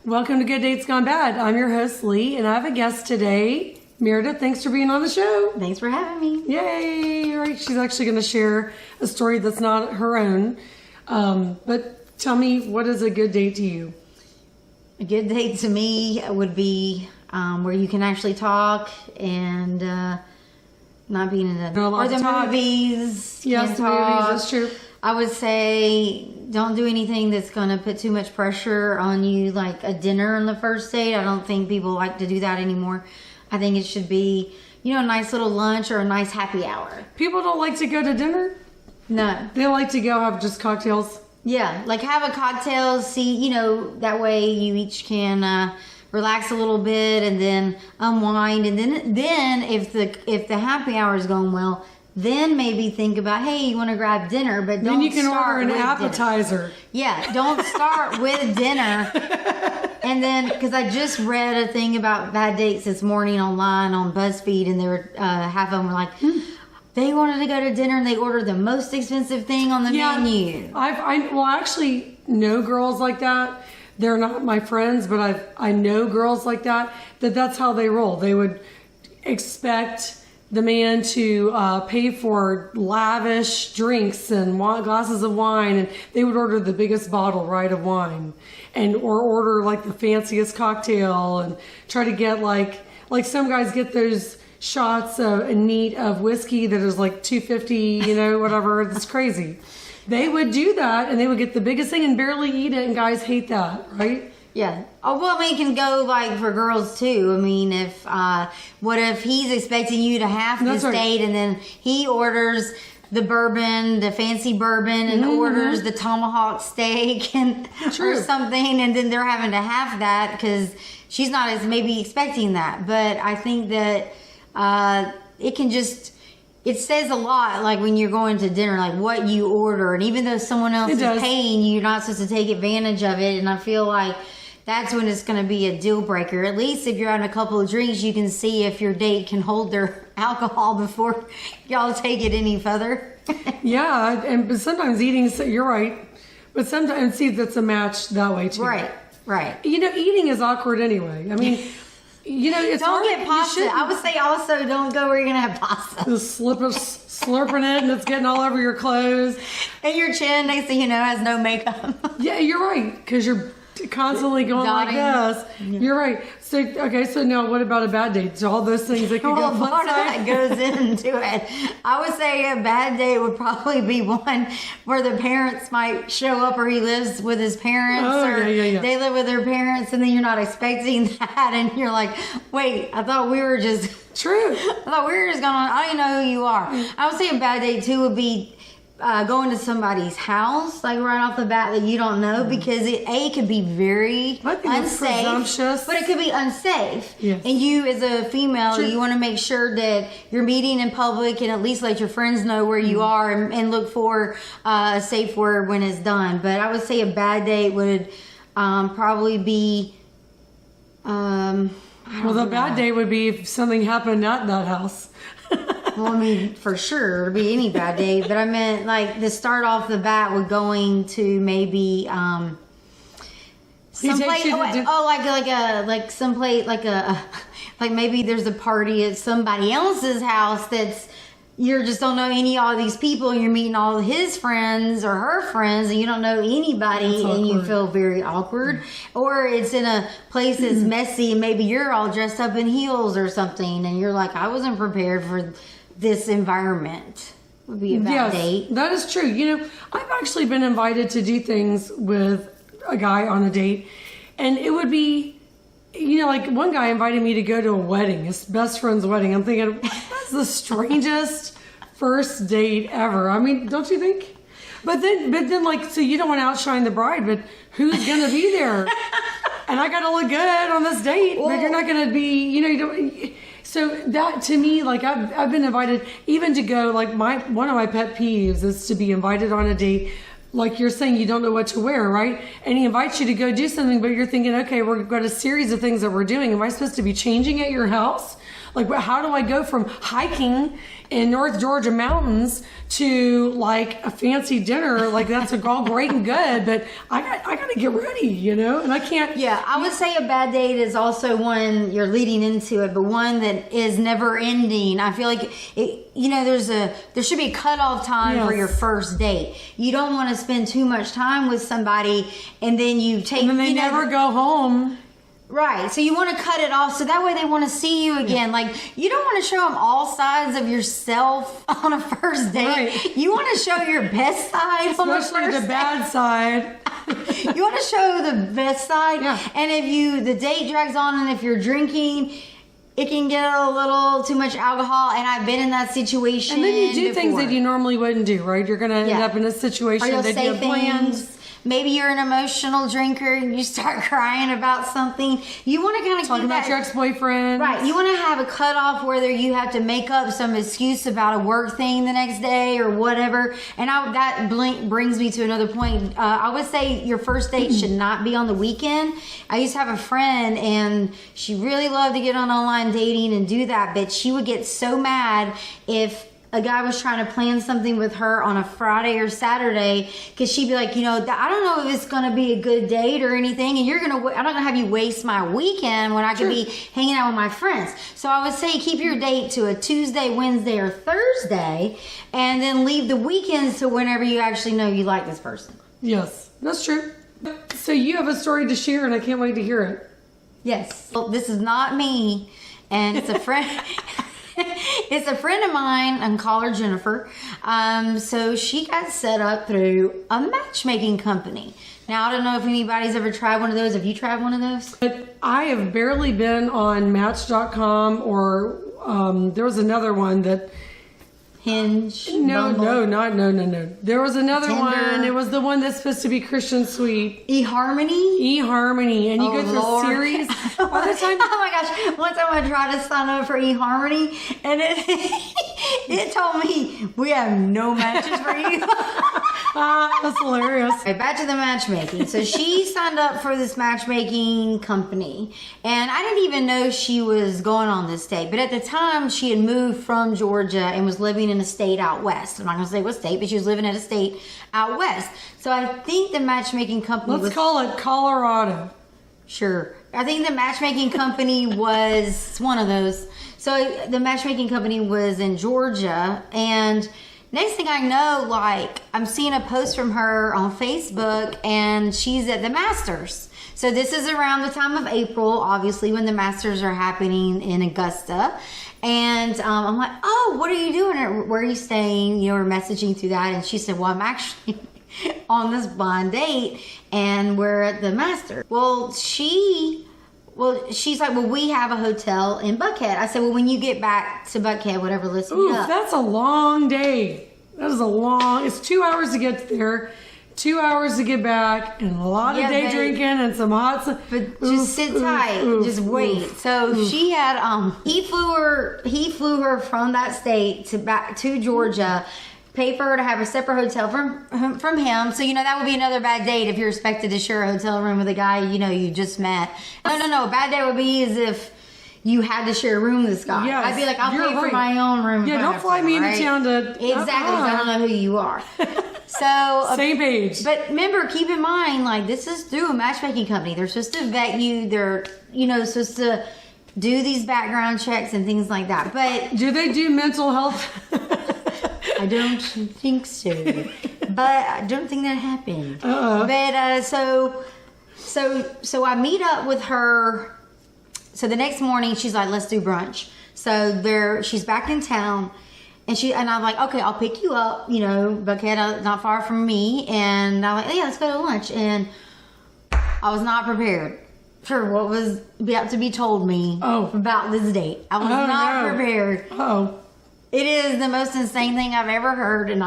Welcome to Good Dates Gone Bad. I'm your host, Lee, and I have a guest today. Meredith, thanks for being on the show. Thanks for having me. Yay! All right, she's actually going to share a story that's not her own. But tell me, what is a good date to you? A good date to me would be where you can actually talk and not being in the movies. Yes, the movies, that's true. I would say don't do anything that's going to put too much pressure on you, like a dinner on the first date. I don't think people like to do that anymore. I think it should be, a nice little lunch or a nice happy hour. People don't like to go to dinner? No. They like to go have just cocktails? Yeah, like have a cocktail, that way you each can relax a little bit and then unwind. And then if the happy hour is going well, then maybe think about, hey, you want to grab dinner, but don't then you can start order an with appetizer. Dinner. Yeah, don't start with dinner. And then, because I just read a thing about bad dates this morning online on BuzzFeed, and they were half of them were like, they wanted to go to dinner and they ordered the most expensive thing on the menu. I actually know girls like that. They're not my friends, but I know girls like that. That's how they roll. They would expect the man to pay for lavish drinks and glasses of wine, and they would order the biggest bottle, of wine, or order like the fanciest cocktail, and try to get like some guys get those shots neat of whiskey that is like $250, whatever. It's crazy. They would do that, and they would get the biggest thing and barely eat it, and guys hate that, right? Yeah. Oh, well, it can go for girls too. I mean, what if he's expecting you to have this date, and then he orders the bourbon, the fancy bourbon, and orders the tomahawk steak or something, and then they're having to have that because she's not as maybe expecting that. But I think that it says a lot, when you're going to dinner, what you order. And even though someone else is paying, you're not supposed to take advantage of it. And I feel like that's when it's going to be a deal breaker. At least if you're having a couple of drinks, you can see if your date can hold their alcohol before y'all take it any further. Yeah, but sometimes you're right. But sometimes, that's a match that way too. Right. Eating is awkward anyway. I mean... it's don't hard. Get pasta. I would say also don't go where you're going to have pasta. Just slurping it and it's getting all over your clothes. And your chin, next thing you know, has no makeup. Yeah, you're right. Because you're constantly going like this. Yeah. You're right. So now what about a bad date? So all those things that could go flip part side? of that goes into it. I would say a bad date would probably be one where the parents might show up, or he lives with his parents, they live with their parents, and then you're not expecting that, and you're like, wait, I thought we were just... True. I thought we were just going on. I don't even know who you are. I would say a bad date too would be going to somebody's house, right off the bat, that you don't know, because it could be very unsafe, but it could be unsafe. Yes. And you, as a female, you want to make sure that you're meeting in public and at least let your friends know where you are, and look for a safe word when it's done. But I would say a bad date would probably be... the bad date would be if something happened at that house. Well, I mean, for sure, it'd be any bad day. But I meant, to start off the bat with going to maybe someplace. Maybe there's a party at somebody else's house that's you just don't know any of these people, and you're meeting all his friends or her friends, and you don't know anybody, and you feel very awkward. Or it's in a place that's messy, and maybe you're all dressed up in heels or something, and you're like, I wasn't prepared for this environment. Would be a bad date. That is true. I've actually been invited to do things with a guy on a date, and it would be, one guy invited me to go to a wedding, his best friend's wedding. I'm thinking, that's the strangest first date ever. I mean, don't you think? But then, so you don't want to outshine the bride, but who's going to be there? And I got to look good on this date, but you're not going to be, you don't. So that, to me, I've been invited even to go, one of my pet peeves is to be invited on a date. Like you're saying, you don't know what to wear, right? And he invites you to go do something, but you're thinking, okay, we've got a series of things that we're doing. Am I supposed to be changing at your house? Like, how do I go from hiking in North Georgia mountains to like a fancy dinner? Like, that's all great and good, but I got to get ready, you know, and I can't. Yeah, I would say a bad date is also one you're leading into it, but one that is never ending. I feel like it, you know, there should be a cutoff time for your first date. You don't want to spend too much time with somebody and then you take, and then they never go home. Right. So you want to cut it off so that way they want to see you again. Like, you don't want to show them all sides of yourself on a first date. Right. You want to show your best side on the first Especially the bad side. You want to show the best side. Yeah. And if the date drags on and if you're drinking, it can get a little too much alcohol. And I've been in that situation. And then you do things before. that you normally wouldn't do, right? You're going to end up in a situation Or you'll that say you have plans. things. Maybe you're an emotional drinker and you start crying about something. You want to kind of Talking about your ex-boyfriend. Right. You want to have a cutoff whether you have to make up some excuse about a work thing the next day or whatever. And that brings me to another point. I would say your first date should not be on the weekend. I used to have a friend and she really loved to get on online dating and do that, but she would get so mad if a guy was trying to plan something with her on a Friday or Saturday, because she'd be like, you know, I don't know if it's going to be a good date or anything, and I'm not going to have you waste my weekend when I could be hanging out with my friends. So I would say keep your date to a Tuesday, Wednesday, or Thursday, and then leave the weekends to whenever you actually know you like this person. Yes, that's true. So you have a story to share, and I can't wait to hear it. Yes. Well, this is not me, and it's a friend. It's a friend of mine, and call her Jennifer. So she got set up through a matchmaking company. Now, I don't know if anybody's ever tried one of those. Have you tried one of those? But I have barely been on Match.com or there was another one that... Hinge? No. There was another Tinder. one. It was the one that's supposed to be Christian Sweet. eHarmony? eHarmony. And you go through Lord. a series. All the time. Oh my gosh. One time I tried to sign up for eHarmony and it told me, we have no matches for you. That's hilarious. Okay, back to the matchmaking. So she signed up for this matchmaking company, and I didn't even know she was going on this date. But at the time, she had moved from Georgia and was living in a state out west. I'm not going to say what state, but she was living in a state out west. So I think the matchmaking company Let's call it Colorado. Sure. I think the matchmaking company was one of those. So the matchmaking company was in Georgia, and next thing I know, like, I'm seeing a post from her on Facebook, and she's at the Masters. So this is around the time of April, obviously, when the Masters are happening in Augusta. And I'm like, oh, what are you doing? Where are you staying? You know, we're messaging through that. And she said, well, I'm actually on this blind date, and we're at the Masters. She's like, well, we have a hotel in Buckhead. I said, well, when you get back to Buckhead, whatever, let's meet up. That's a long day. It's 2 hours to get there, 2 hours to get back, and a lot of day drinking and some hot stuff. But just sit tight. Just wait. So she had, he flew her from that state back to Georgia, paid for her to have a separate hotel from him. So, you know, that would be another bad date if you're expected to share a hotel room with a guy, you know, you just met. No. A bad date would be as if you had to share a room with this guy. Yes, I'd be like, I'll pay for right. my own room. Yeah, don't fly me into town to... Exactly, because I don't know who you are. So same page. But remember, keep in mind, like, this is through a matchmaking company. They're supposed to vet you. They're, you know, supposed to do these background checks and things like that. But do they do mental health? I don't think so. But I don't think that happened. But so I meet up with her. So the next morning, she's like, let's do brunch. So she's back in town. And I'm like, okay, I'll pick you up, you know, Buckhead, not far from me. And I'm like, yeah, let's go to lunch. And I was not prepared for what was about to be told me about this date. I was not prepared. It is the most insane thing I've ever heard. And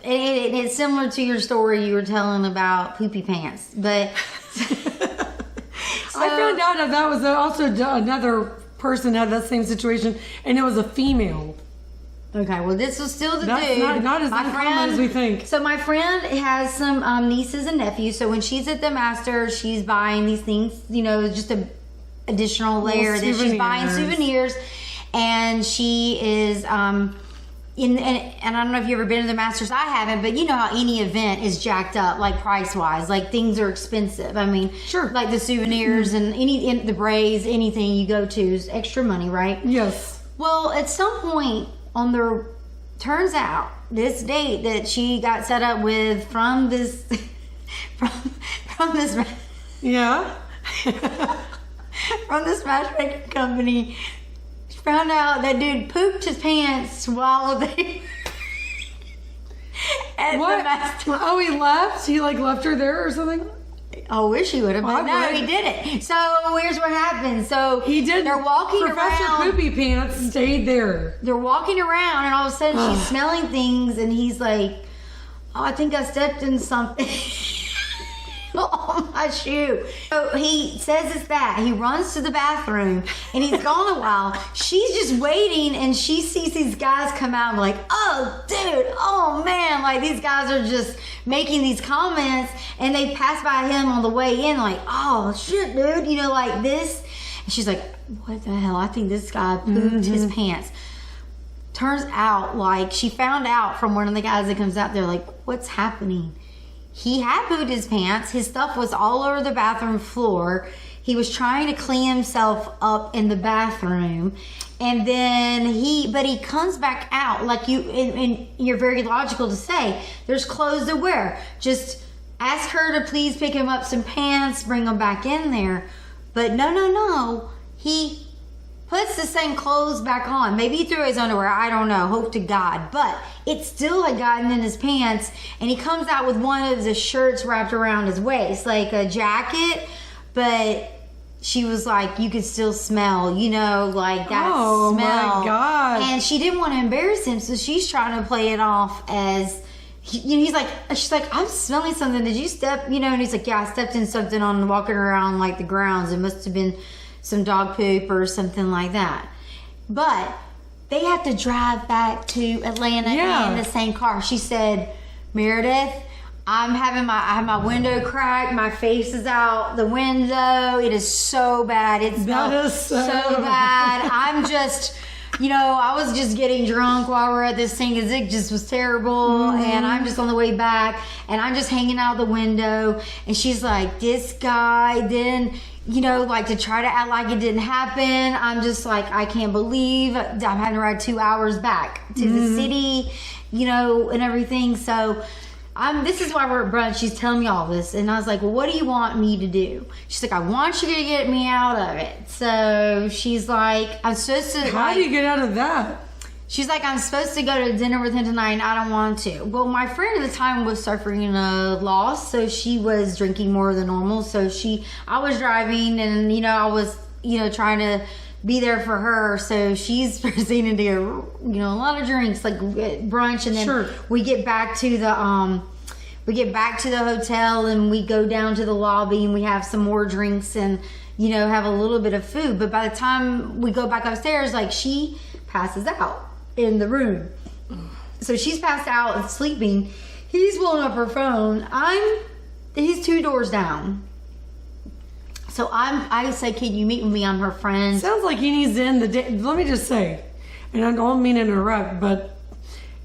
it's similar to your story you were telling about poopy pants. But I found out that was also another person had that same situation, and it was a female. Okay, well, this was still the That's dude. not as uncommon as we think. So my friend has some nieces and nephews. So when she's at the Masters, she's buying these things. You know, just a additional layer that she's buying souvenirs. and she is and I don't know if you've ever been to the Masters. I haven't, but you know how any event is jacked up, like price wise. Like things are expensive. I mean, sure, like the souvenirs and the braids, anything you go to is extra money, right? Yes. Well, at some point on the turns out this date that she got set up with from this from this yeah from this matchmaking company. Found out that dude pooped his pants while they at what? the master. Oh, he left? He like left her there or something? I wish he would have, but no, he didn't. So here's what happened. So he did. They're walking Professor around. Poopy Pants stayed there. They're walking around, and all of a sudden she's smelling things, and he's like, "Oh, I think I stepped in something." On my shoe. So he says it's that. He runs to the bathroom and he's gone a while. She's just waiting and she sees these guys come out and like, oh dude, oh man, like these guys are just making these comments, and they pass by him on the way in like, oh shit dude, you know, like this. And she's like, what the hell? I think this guy pooped his pants. Turns out, like, she found out from one of the guys that comes out there, like, what's happening? He had pooped his pants. His stuff was all over the bathroom floor. He was trying to clean himself up in the bathroom. And then he comes back out like and you're very logical to say, there's clothes to wear. Just ask her to please pick him up some pants, bring them back in there. But no. He puts the same clothes back on. Maybe he threw his underwear. I don't know. Hope to God. But it still had gotten in his pants. And he comes out with one of the shirts wrapped around his waist. Like a jacket. But she was like, you could still smell, you know, like that smell. Oh my God. And she didn't want to embarrass him. So she's trying to play it off as... she's like, I'm smelling something. Did you step, you know? And he's like, yeah, I stepped in something on walking around like the grounds. It must have been some dog poop or something like that. But they have to drive back to Atlanta in the same car. She said, Meredith, I have my window cracked. My face is out the window. It is so bad. It's so bad. I'm just... You know, I was just getting drunk while we're at this thing because it just was terrible. And I'm just on the way back and I'm just hanging out the window. And she's like, this guy didn't, you know, like to try to act like it didn't happen. I'm just like, I can't believe I'm having to ride 2 hours back to the city, you know, and everything. So this is why we're at brunch. She's telling me all this. And I was like, well, what do you want me to do? She's like, I want you to get me out of it. So she's like, I'm supposed to... How do you get out of that? She's like, I'm supposed to go to dinner with him tonight and I don't want to. Well, my friend at the time was suffering a loss. So she was drinking more than normal. So I was driving and, you know, I was, you know, trying to be there for her. So she's proceeding to get, you know, a lot of drinks, like brunch, and then we get back to the hotel and we go down to the lobby and we have some more drinks and, you know, have a little bit of food. But by the time we go back upstairs, like, she passes out in the room. So she's passed out and sleeping. He's blowing up her phone. He's 2 doors down. So I say, can you meet with me? I'm her friend. Sounds like he needs to end the day. Let me just say, and I don't mean to interrupt, but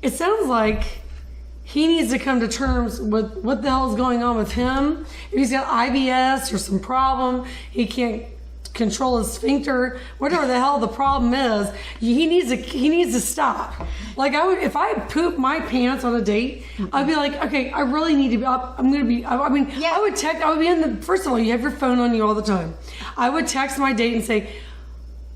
it sounds like he needs to come to terms with what the hell is going on with him. If he's got IBS or some problem, he can't control his sphincter, whatever the hell the problem is, he needs to stop. Like, if I poop my pants on a date, I'd be like, okay, I really need to be up. I would be first of all, you have your phone on you all the time. I would text my date and say,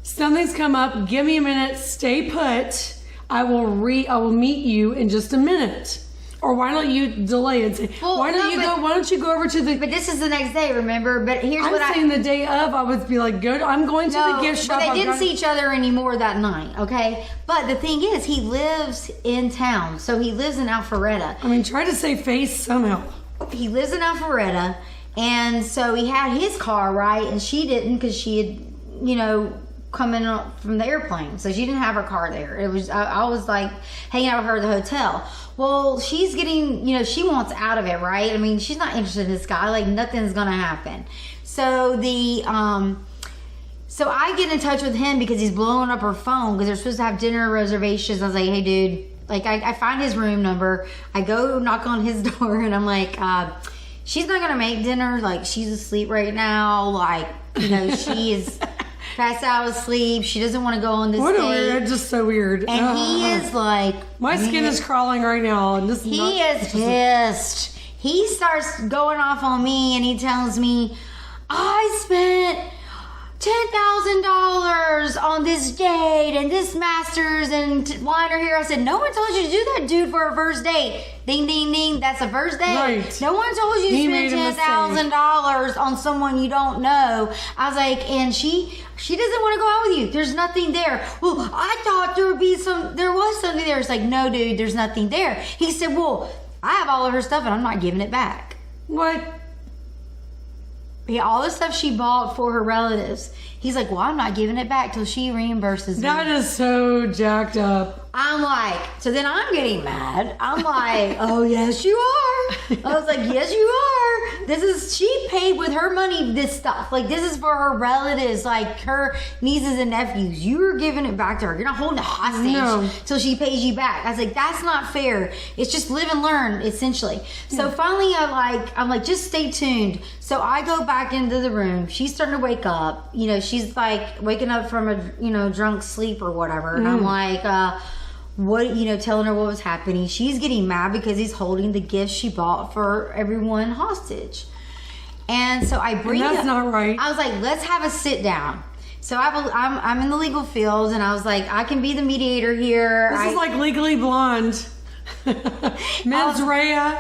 something's come up, give me a minute, stay put. I will meet you in just a minute. Or why don't you delay it? Say, why don't you go over to the... But this is the next day, remember? But I'm saying the day of, I would be like, I'm going to the gift shop. But they didn't see each other anymore that night, okay? But the thing is, he lives in town. So he lives in Alpharetta. I mean, try to save face somehow. He lives in Alpharetta. And so he had his car, right? And she didn't, because she had, you know, coming up from the airplane. So she didn't have her car there. It was I was like hanging out with her at the hotel. Well, she's getting, you know, she wants out of it, right? I mean, she's not interested in this guy. Like, nothing's gonna happen. So So I get in touch with him because he's blowing up her phone because they're supposed to have dinner reservations. I was like, hey, dude, like I find his room number. I go knock on his door and I'm like, she's not going to make dinner. Like, she's asleep right now. Like, you know, she is passed out asleep. She doesn't want to go on this What a date. weird, just so weird. And he is like... My skin is crawling right now. And this He is pissed. He starts going off on me and he tells me, I spent $10,000 on this date and this Masters and liner here. I said, no one told you to do that, dude, for a first date. Ding, ding, ding. That's a first date. Right. No one told you to spend $10,000 on someone you don't know. I was like, and she doesn't want to go out with you. There's nothing there. Well, I thought there was something there. It's like, no, dude, there's nothing there. He said, well, I have all of her stuff and I'm not giving it back. What? Yeah, all the stuff she bought for her relatives. He's like, well, I'm not giving it back till she reimburses me. That is so jacked up. I'm like, so then I'm getting mad. I'm like, oh, yes, you are. I was like, yes, you are. She paid with her money this stuff. Like, this is for her relatives, like her nieces and nephews. You're giving it back to her. You're not holding it hostage till she pays you back. I was like, that's not fair. It's just live and learn, essentially. So finally, I'm like, just stay tuned. So I go back into the room. She's starting to wake up. You know, she's like waking up from a, drunk sleep or whatever. And I'm like, telling her what was happening. She's getting mad because he's holding the gifts she bought for everyone hostage. And so I bring That's not right. I was like, let's have a sit down. So I'm in the legal field, and I was like, I can be the mediator here. This is like Legally Blonde. Mens rea.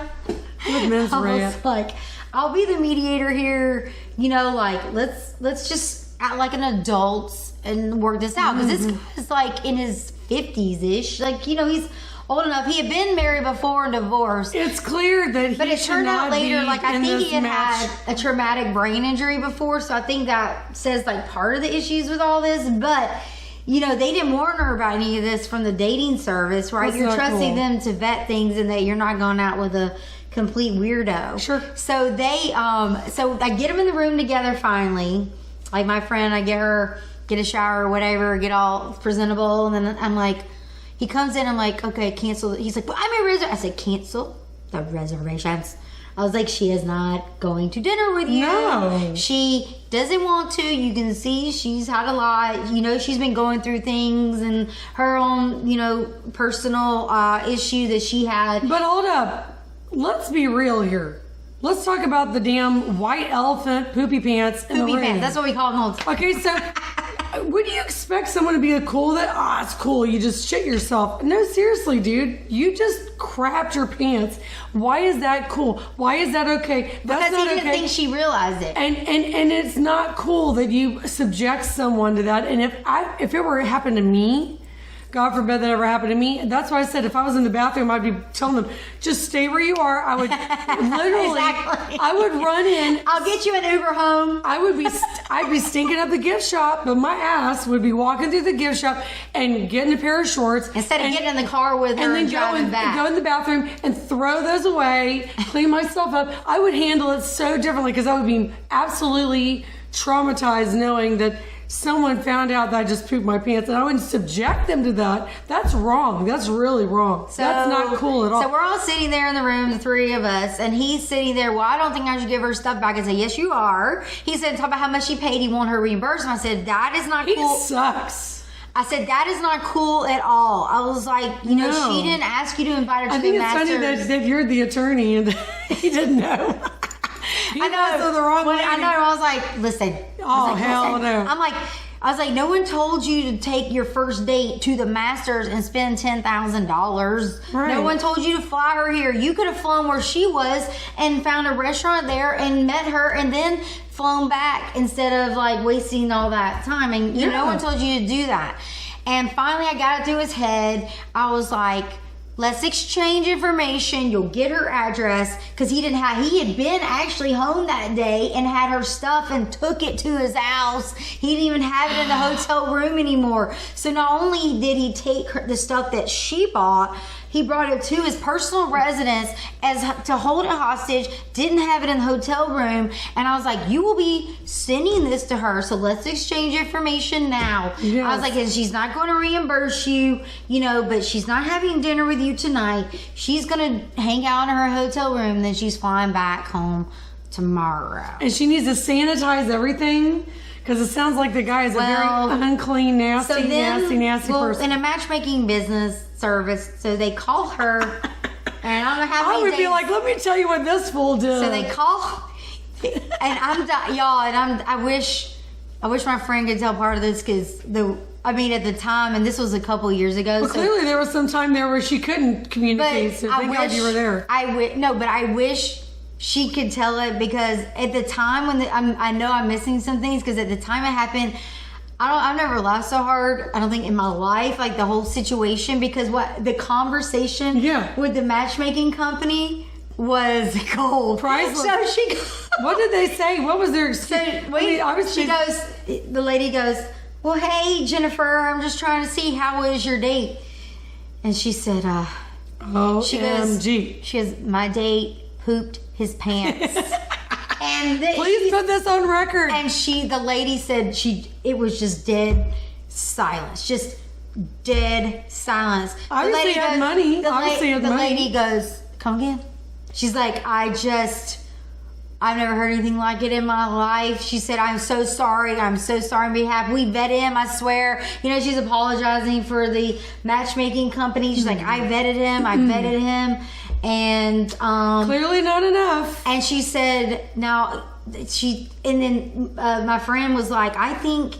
With mens rea. I was like, I'll be the mediator here. Like let's just act like an adult and work this out, because this guy's like in his 50s-ish. Like, he's old enough. He had been married before and divorced. It's clear that But it turned out later, like, I think he had match. a traumatic brain injury before, so I think that says, like, part of the issues with all this. But, they didn't warn her about any of this from the dating service, right? That's You're not trusting cool. them to vet things and that you're not going out with a complete weirdo. Sure. So so I get them in the room together finally. Like, my friend, I get a shower or whatever, get all presentable, and then I'm like, he comes in, I'm like, okay, cancel. He's like, well, I'm a reservation. I said, cancel the reservations. I was like, she is not going to dinner with you. No. She doesn't want to. You can see she's had a lot. She's been going through things and her own, personal issue that she had. But hold up. Let's be real here. Let's talk about the damn white elephant poopy pants in the Poopy room. pants. That's what we call them all the time. Okay, so would you expect someone to be cool that, it's cool, you just shit yourself? No, seriously, dude. You just crapped your pants. Why is that cool? Why is that okay? That's Because not he didn't okay. think she realized it. And it's not cool that you subject someone to that. And if it were happened to me, God forbid that ever happened to me. That's why I said if I was in the bathroom, I'd be telling them, just stay where you are. I would literally, Exactly. I would run in. I'll get you an Uber home. I'd be stinking up the gift shop, but my ass would be walking through the gift shop and getting a pair of shorts. Instead of getting in the car with her and then driving back. go in the bathroom and throw those away, clean myself up. I would handle it so differently because I would be absolutely traumatized knowing that someone found out that I just pooped my pants, and I wouldn't subject them to that. That's wrong. That's really wrong. That's not cool at all. So we're all sitting there in the room, the three of us, and he's sitting there, well, I don't think I should give her stuff back. I said, yes, you are. He said, talk about how much she paid. He want her reimbursement. I said, that is not He cool. sucks. I said, that is not cool at all. I was like, No. she didn't ask you to invite her to I think the it's funny Masters. that you're the attorney and he didn't know. He I know. was the wrong When lady. I know. I was like, listen. Oh, hell no. I was like, no one told you to take your first date to the Masters and spend $10,000. Right. No one told you to fly her here. You could have flown where she was and found a restaurant there and met her and then flown back instead of like wasting all that time. And no one told you to do that. And finally, I got it through his head. I was like, let's exchange information. You'll get her address, because he had been actually home that day and had her stuff and took it to his house. He didn't even have it in the hotel room anymore. So not only did he take the stuff that she bought, He brought it to his personal residence as to hold it hostage, didn't have it in the hotel room. And I was like, you will be sending this to her, so let's exchange information now. Yes. I was like, and she's not going to reimburse you, but she's not having dinner with you tonight. She's going to hang out in her hotel room, then she's flying back home tomorrow. And she needs to sanitize everything, because it sounds like the guy is a very unclean, nasty person. In a matchmaking business service, so they call her, and I don't know how many I would be days- like, let me tell you what this fool did. So they call, and I wish my friend could tell part of this, because at the time, and this was a couple years ago. Well, clearly there was some time there where she couldn't communicate, so thank God you were there. I wish she could tell it, because at the time when I know I'm missing some things, because at the time it happened, I've never laughed so hard, I don't think, in my life, like the whole situation, because the conversation with the matchmaking company was gold. Priceless. So what did they say? What was their excuse? The lady goes, well, hey, Jennifer, I'm just trying to see, how was your date? And she said, OMG. She goes, my date pooped his pants. And please put this on record. And the lady said it was just dead silence. Just dead silence. Obviously had money. The lady goes, come again? She's like, I've never heard anything like it in my life. She said, I'm so sorry on behalf. We vetted him, I swear. She's apologizing for the matchmaking company. She's like, I vetted him. And clearly not enough. And she said, my friend was like, I think,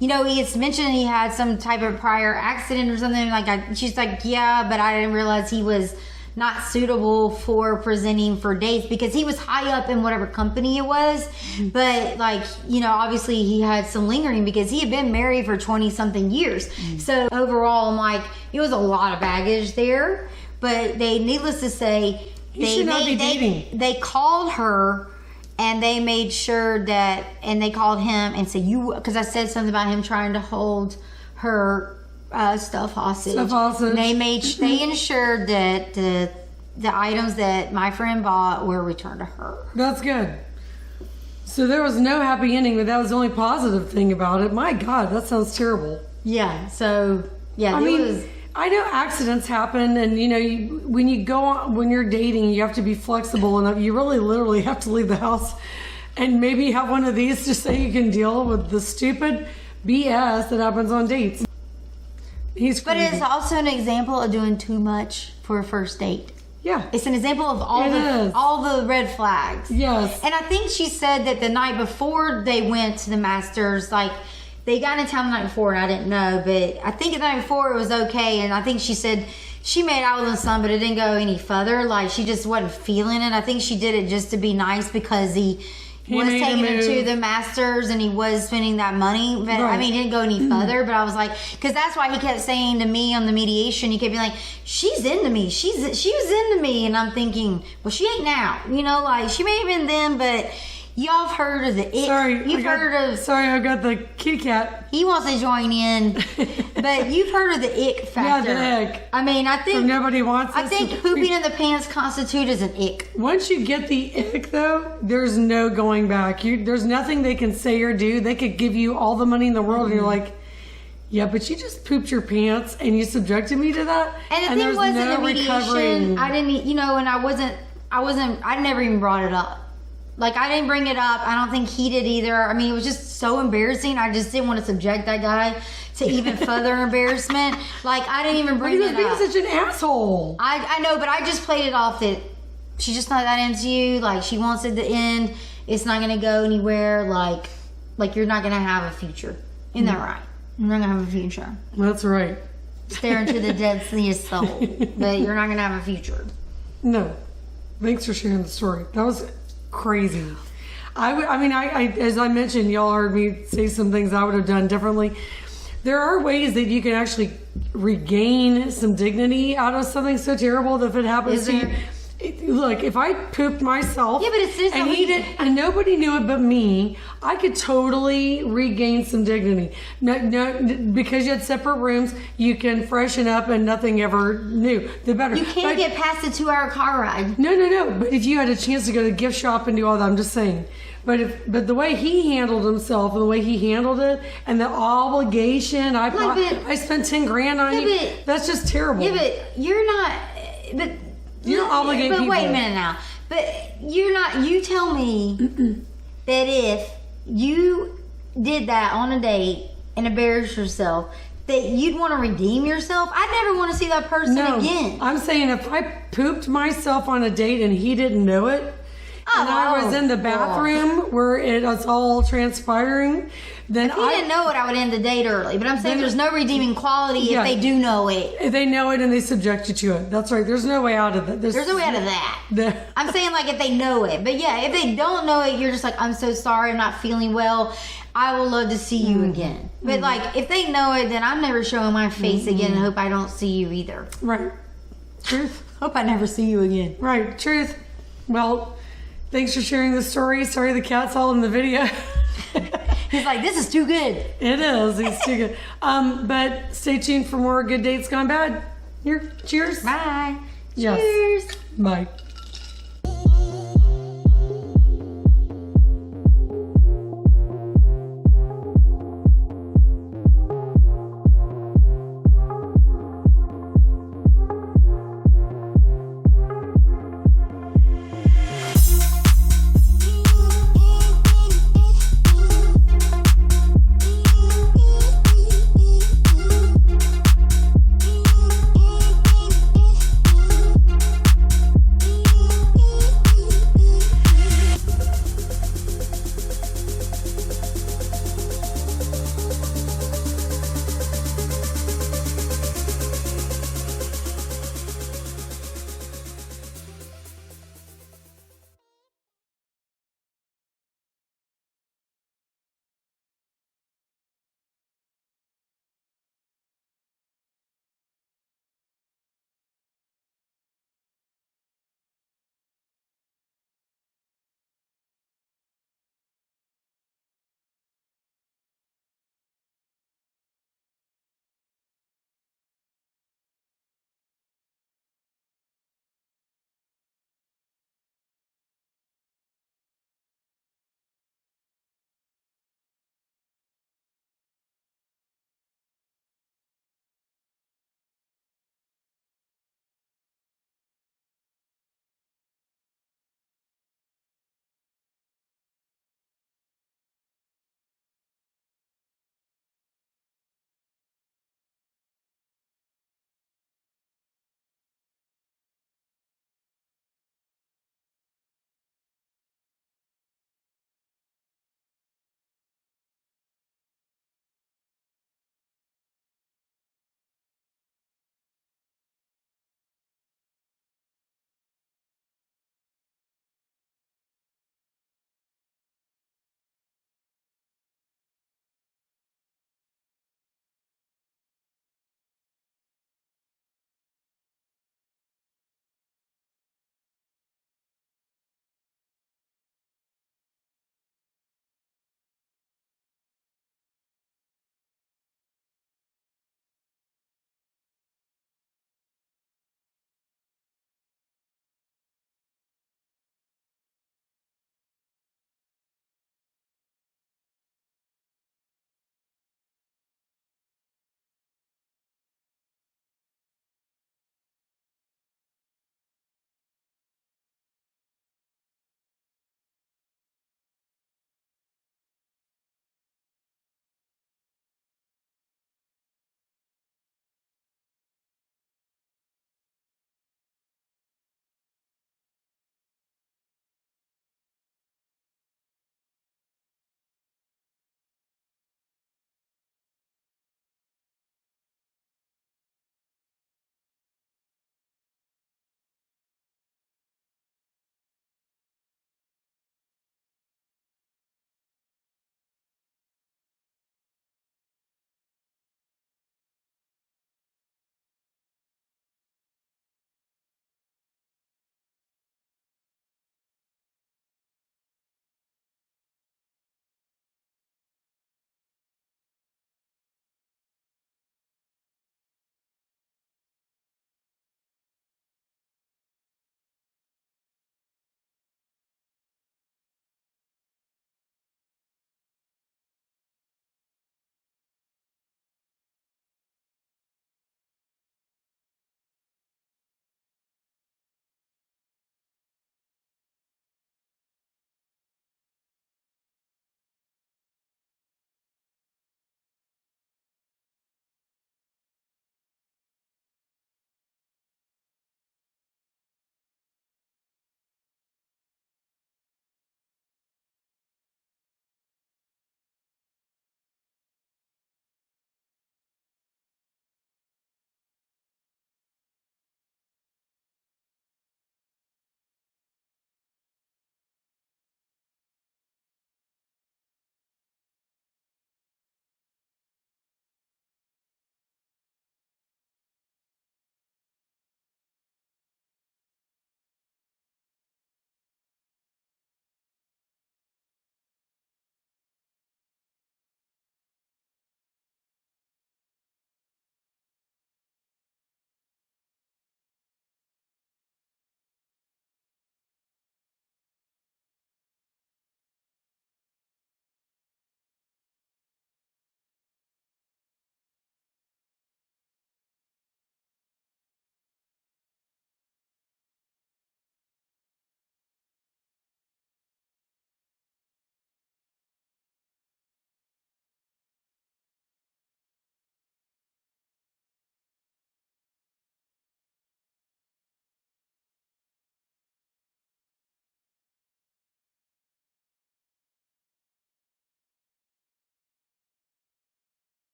it's mentioned he had some type of prior accident or something. She's like, yeah, but I didn't realize he was not suitable for presenting for dates, because he was high up in whatever company it was. But obviously he had some lingering, because he had been married for 20 something years. So overall, I'm like, it was a lot of baggage there. But needless to say, they called her, and they made sure that, and they called him and said, because I said something about him trying to hold her stuff hostage. And they ensured that the items that my friend bought were returned to her. That's good. So there was no happy ending, but that was the only positive thing about it. My God, that sounds terrible. Yeah. So yeah, I know accidents happen, and when you're dating, you have to be flexible enough. You really literally have to leave the house and maybe have one of these just so you can deal with the stupid BS that happens on dates. But it's also an example of doing too much for a first date. Yeah. It's an example of all the red flags. Yes. And I think she said that the night before they went to the Masters, they got in town the night before, and I didn't know, but I think the night before it was okay. And I think she said she made out with him some, but it didn't go any further. She just wasn't feeling it. I think she did it just to be nice, because he was taking her to the Masters and he was spending that money. But right. It didn't go any further. But I was like, because that's why he kept saying to me on the mediation, he kept being like, she's into me. She was into me. And I'm thinking, well, she ain't now. She may have been then, but y'all have heard of the ick. Sorry, I got the kitty cat. He wants to join in. But you've heard of the ick factor. Yeah, the ick. I think... So nobody wants I think pooping in the pants constitutes as an ick. Once you get the ick, though, there's no going back. There's nothing they can say or do. They could give you all the money in the world, and you're like, yeah, but you just pooped your pants, and you subjected me to that? And the thing was, in the mediation, I didn't, and I never even brought it up. I didn't bring it up. I don't think he did either. It was just so embarrassing. I just didn't want to subject that guy to even further embarrassment. I didn't even bring it up. He was being such an asshole. I know, but I just played it off that she's just not that into you. She wants it to end. It's not going to go anywhere. You're not going to have a future. Isn't that right? You're not going to have a future. That's right. Stare into the dead sea's soul. But you're not going to have a future. No. Thanks for sharing the story. That was crazy. I as I mentioned, y'all heard me say some things I would have done differently. There are ways that you can actually regain some dignity out of something so terrible that if it happens to you. Look, if I pooped myself, Yeah, but it's just and that he did, and nobody knew it but me, I could totally regain some dignity. No, because you had separate rooms, you can freshen up, and nothing ever knew. The better. You can't get past a 2-hour car ride. No. But if you had a chance to go to the gift shop and do all that, I'm just saying. But the way he handled himself and the way he handled it and the obligation, I spent 10 grand on you. That's just terrible. Yeah, but you're not. But you don't obligate But people. wait a minute now. But you're not. You tell me that if you did that on a date and embarrassed yourself, that you'd want to redeem yourself. I never want to see that person again. I'm saying if I pooped myself on a date and he didn't know it, and I was in the bathroom where it's all transpiring, then if he didn't know it, I would end the date early. But I'm saying there's no redeeming quality if they do know it. If they know it and they subject you to it. That's right. There's no way out of it. There's no way out of that. I'm saying like if they know it. But yeah, if they don't know it, you're just like, I'm so sorry, I'm not feeling well. I would love to see you again. But like if they know it, then I'm never showing my face again and hope I don't see you either. Right. Truth. Hope I never see you again. Right. Truth. Well, thanks for sharing the story. Sorry the cat's all in the video. He's like, this is too good. It is. He's too good. But stay tuned for more Good Dates Gone Bad. Here. Cheers. Bye. Yes. Cheers. Bye.